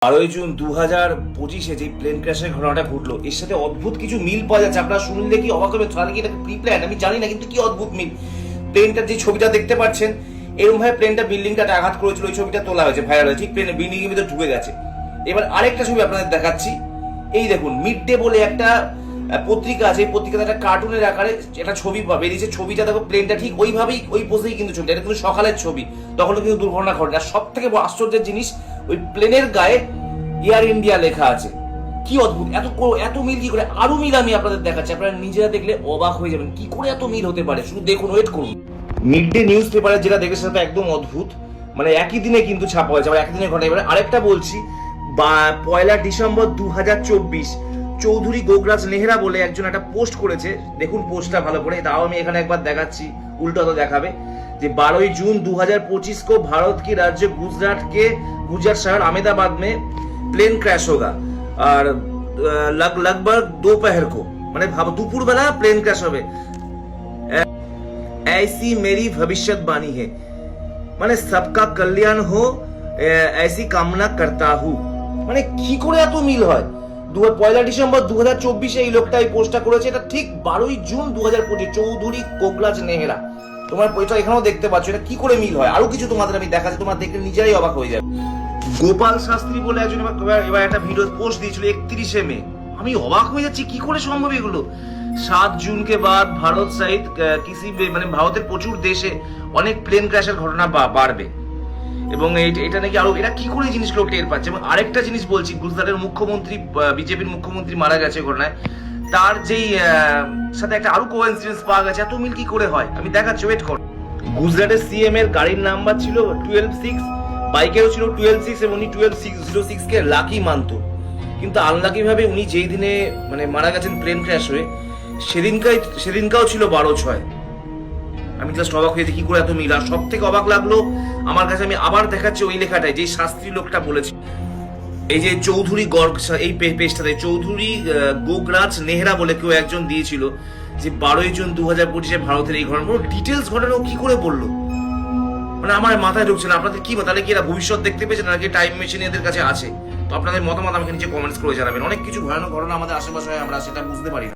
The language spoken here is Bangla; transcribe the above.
12 জুন 2025 যে প্লেন ক্র্যাশের ঘটনাটা ঘটলো এর সাথে অদ্ভুত কিছু মিল পাওয়া যাচ্ছে। আপনারা শুনলে কি অবাক হবে, তাহলে কি এটা প্রি প্ল্যান আমি জানি না, কিন্তু কি অদ্ভুত মিল। প্লেনটার যে ছবিটা দেখতে পাচ্ছেন এরকম ভাবে প্লেনটা বিল্ডিংটাতে আঘাত করেছিল, ওই ছবিটা তোলা হয়েছে, ভাইরাল হয়েছে, ঠিক প্লেনের বিল্ডিং এর ভিতরে ঢুকে গেছে। এবার আরেকটা ছবি আপনাদের দেখাচ্ছি, এই দেখুন মিড ডে বলে একটা পত্রিকা আছে, এই পত্রিকাতে একটা কার্টুনের আকারে একটা ছবি বেরিয়েছে। ছবিটা দেখো প্লেনটা ঠিক ওইভাবেই ওই পোজেই কিন্তু ছবিটা, এটা কিন্তু সকালের ছবি, তখনও কিন্তু দুর্ঘটনা ঘটে। আর সব থেকে আশ্চর্যের জিনিস ওই প্লেনের গায়ে এয়ার ইন্ডিয়া লেখা আছে। কি অদ্ভুত, এত মিল কি করে? আরো মিল আমি আপনাদের দেখাচ্ছি, আপনারা নিজেরা দেখলে অবাক হয়ে যাবেন কি করে এত মিল হতে পারে। শুধু দেখুন, ওয়েট করুন। মিড ডে নিউজ পেপারে যেটা দেখে সেটা একদম অদ্ভুত, মানে একই দিনে কিন্তু ছাপা হয়েছে, আবার একই দিনে ঘটে। এবারে আরেকটা বলছি, 1 ডিসেম্বর 2024 চৌধুরী গোগরাজ নেহরা বলে একজন একটা পোস্ট করেছে। দেখুন পোস্টটা ভালো করে, তাও আমি এখানে একবার দেখাচ্ছি, উল্টো তো দেখাবে যে 12 जून 2025 को भारत की राज्य गुजरात शहर अहमदाबाद में प्लेन क्रैश होगा और लगभग दोपहर को, মানে ভাবো দুপুর বেলা প্লেন ক্র্যাশ হবে। ऐसी मेरी भविष्यवाणी है, মানে सबका कल्याण हो ऐसी कामना करता हूँ। মানে কি করে এত মিল হয়? 1 ডিসেম্বর 2024 এই লোকটা এই পোস্টটা করেছে, এটা ঠিক 12 জুন 2025 চৌধুরী গোগরাজ নেহরা। তোমার এটা এখানেও দেখতে পাচ্ছ, এটা কি করে মিল হয়? আরো কিছু তোমাদের আমি দেখাচ্ছি, তোমরা দেখলে নিজেরাই অবাক হয়ে যাবে। গোপাল শাস্ত্রী বলে একজন এবার একটা ভিডিও পোস্ট দিয়েছিল 31 মে। আমি অবাক হয়ে যাচ্ছি কি করে সম্ভব এগুলো। 7 जून के बाद ভারত সহিত কিসি মানে ভারতের প্রচুর দেশে অনেক প্লেন ক্র্যাশের ঘটনা বাড়বে, এবং এটা নাকি আরো, এটা কি করে জিনিসগুলো টের পাচ্ছে। এবং আরেকটা জিনিস বলছি, গুজরাটের মুখ্যমন্ত্রী, বিজেপির মুখ্যমন্ত্রী মারা গেছে ঘটনায়, তার যেই সাথে একটা আরো কোইন্সিডেন্স পাওয়া গেছে। এত মিল কি করে হয় আমি দেখাচ্ছি, ওয়েট কর। গুজরাটের সিএম এর গাড়ির নাম্বার ছিল 126, বাইকেরও ছিল 126 এবং উনি 12606 কে লাকি মানতো। কিন্তু আনলাকি ভাবে উনি যেই দিনে মানে মারা গেছেন প্লেন ক্র্যাশ হয়ে, সেদিনকাও ছিল 12/6। আমি জাস্ট অবাক হয়েছি কি করে এত মিল। আর সব থেকে অবাক লাগলো আমার কাছে, আমি আবার দেখাচ্ছি ওই লেখাটাই, যে শাস্ত্রী লোকটা বলেছে, এই যে চৌধুরী এই পেজটাতে চৌধুরী গোগরাজ নেহরা বলে কেউ একজন দিয়েছিল যে 12 জুন 2025 ভারতের এই ঘটনা, পুরো ডিটেলস ঘটনা কি করে বললো, মানে আমার মাথায় ঢুকছে না। আপনাদের কি, তাহলে কি এরা ভবিষ্যৎ দেখতে পেয়েছে নাকি টাইম মেশিন এদের কাছে আছে? তো আপনাদের মতামত আমাকে নিচে কমেন্টস করে জানাবেন। অনেক কিছু ভয়ানক ঘটনা আমাদের আশেপাশে হয়, আমরা সেটা বুঝতে পারি না।